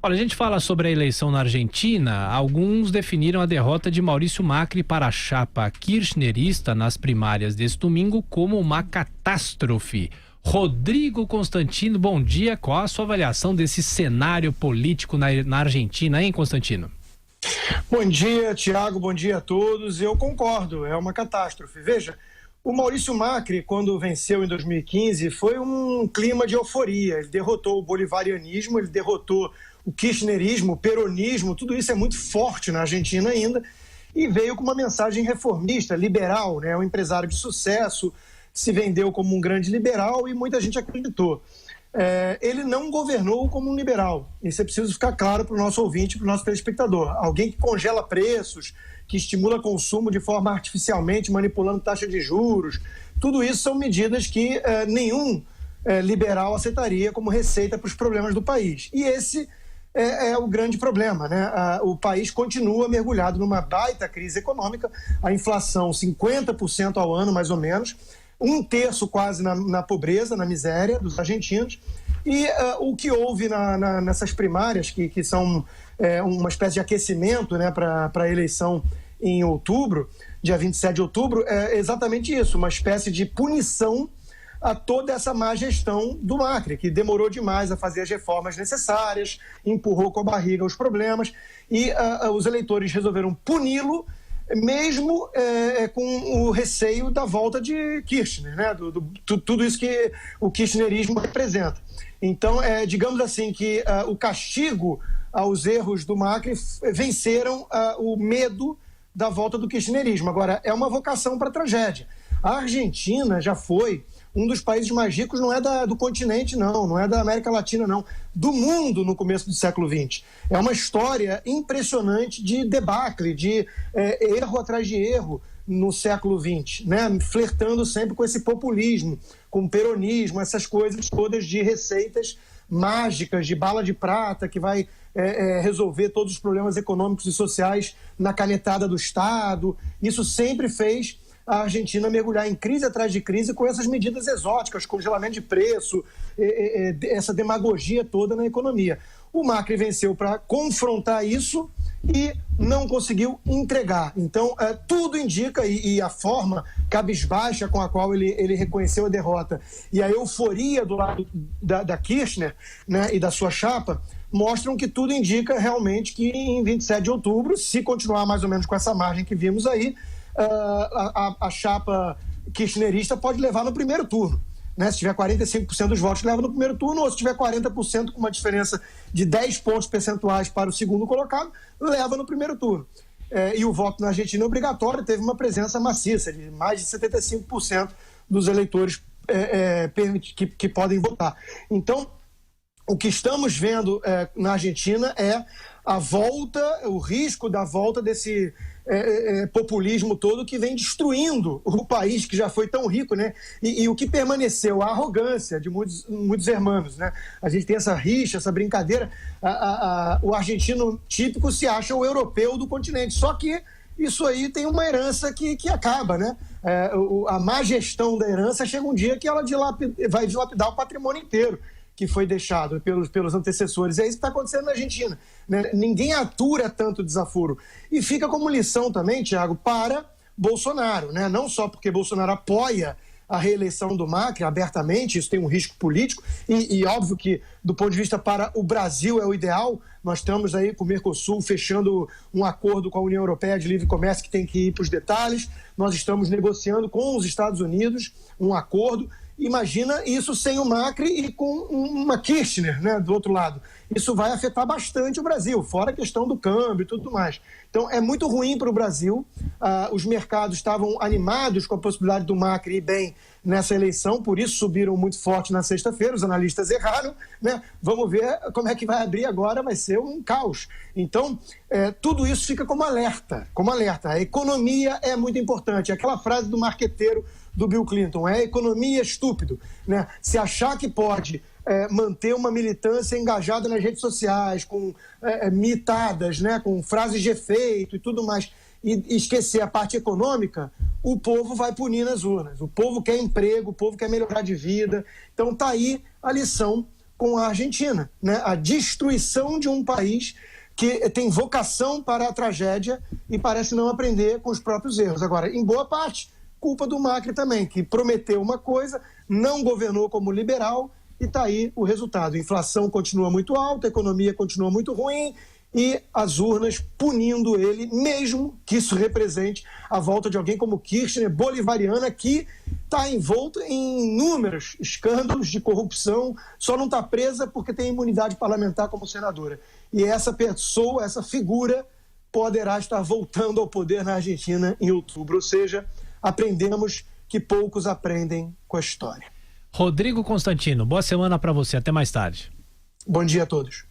Olha, a gente fala sobre a eleição na Argentina. Alguns definiram a derrota de Maurício Macri para a chapa kirchnerista nas primárias deste domingo como uma catástrofe. Rodrigo Constantino, bom dia. Qual a sua avaliação desse cenário político na Argentina, hein, Constantino? Bom dia, Tiago. Bom dia a todos. Eu concordo, é uma catástrofe. Veja, o Maurício Macri, quando venceu em 2015, foi um clima de euforia. Ele derrotou o bolivarianismo, ele derrotou o kirchnerismo, o peronismo, tudo isso é muito forte na Argentina ainda, e veio com uma mensagem reformista, liberal, né? Um empresário de sucesso, se vendeu como um grande liberal e muita gente acreditou. Ele não governou como um liberal. Isso é preciso ficar claro para o nosso ouvinte, para o nosso telespectador. Alguém que congela preços, que estimula consumo de forma artificialmente, manipulando taxa de juros. Tudo isso são medidas que nenhum liberal aceitaria como receita para os problemas do país. E esse é o grande problema, né? O país continua mergulhado numa baita crise econômica, a inflação 50% ao ano, mais ou menos, 1/3 quase na pobreza, na miséria dos argentinos. E o que houve nessas primárias, que são uma espécie de aquecimento, né, para a eleição em outubro, dia 27 de outubro, é exatamente isso, uma espécie de punição a toda essa má gestão do Macri, que demorou demais a fazer as reformas necessárias, empurrou com a barriga os problemas, e os eleitores resolveram puni-lo, mesmo com o receio da volta de Kirchner, né? Tudo isso que o kirchnerismo representa. Então, digamos assim, que o castigo aos erros do Macri venceram o medo da volta do kirchnerismo. Agora, é uma vocação para a tragédia. A Argentina já foi um dos países mais ricos, não é do continente, não é da América Latina, não, do mundo no começo do século XX. É uma história impressionante de debacle, de erro atrás de erro no século XX, né? Flertando sempre com esse populismo, com o peronismo, essas coisas todas de receitas mágicas, de bala de prata, que vai resolver todos os problemas econômicos e sociais na canetada do Estado. Isso sempre fez a Argentina mergulhar em crise atrás de crise com essas medidas exóticas, congelamento de preço, essa demagogia toda na economia. O Macri venceu para confrontar isso e não conseguiu entregar. Então, tudo indica, e a forma cabisbaixa com a qual ele reconheceu a derrota e a euforia do lado da Kirchner, né, e da sua chapa, mostram que tudo indica realmente que em 27 de outubro, se continuar mais ou menos com essa margem que vimos aí, a chapa kirchnerista pode levar no primeiro turno, né? Se tiver 45% dos votos, leva no primeiro turno, ou se tiver 40%, com uma diferença de 10 pontos percentuais para o segundo colocado, leva no primeiro turno. E o voto na Argentina é obrigatório, teve uma presença maciça, de mais de 75% dos eleitores que podem votar. Então, o que estamos vendo na Argentina é a volta, o risco da volta desse populismo todo que vem destruindo o país que já foi tão rico, né? E o que permaneceu, a arrogância de muitos hermanos, né? A gente tem essa rixa, essa brincadeira. O argentino típico se acha o europeu do continente, só que isso aí tem uma herança que acaba, né? A má gestão da herança chega um dia que ela vai dilapidar o patrimônio inteiro que foi deixado pelos antecessores. É isso que está acontecendo na Argentina, né? Ninguém atura tanto desaforo. E fica como lição também, Tiago, para Bolsonaro, né? Não só porque Bolsonaro apoia a reeleição do Macri abertamente, isso tem um risco político, e óbvio que, do ponto de vista para o Brasil, é o ideal. Nós estamos aí com o Mercosul fechando um acordo com a União Europeia de livre comércio que tem que ir para os detalhes. Nós estamos negociando com os Estados Unidos um acordo. Imagina isso sem o Macri e com uma Kirchner, né, do outro lado. Isso vai afetar bastante o Brasil, fora a questão do câmbio e tudo mais. Então, é muito ruim para o Brasil. Os mercados estavam animados com a possibilidade do Macri ir bem nessa eleição, por isso subiram muito forte na sexta-feira, os analistas erraram, né? Vamos ver como é que vai abrir agora, vai ser um caos. Então, tudo isso fica como alerta, A economia é muito importante. Aquela frase do marqueteiro do Bill Clinton, economia estúpido, né? Se achar que pode manter uma militância engajada nas redes sociais, com mitadas, né? Com frases de efeito e tudo mais, e esquecer a parte econômica, o povo vai punir nas urnas. O povo quer emprego, o povo quer melhorar de vida. Então está aí a lição com a Argentina, né? A destruição de um país que tem vocação para a tragédia e parece não aprender com os próprios erros. Agora, em boa parte, culpa do Macri também, que prometeu uma coisa, não governou como liberal e está aí o resultado. A inflação continua muito alta, a economia continua muito ruim e as urnas punindo ele, mesmo que isso represente a volta de alguém como Kirchner, bolivariana, que está envolto em inúmeros escândalos de corrupção, só não está presa porque tem imunidade parlamentar como senadora. E essa pessoa, essa figura, poderá estar voltando ao poder na Argentina em outubro. Ou seja, aprendemos que poucos aprendem com a história. Rodrigo Constantino, boa semana para você. Até mais tarde. Bom dia a todos.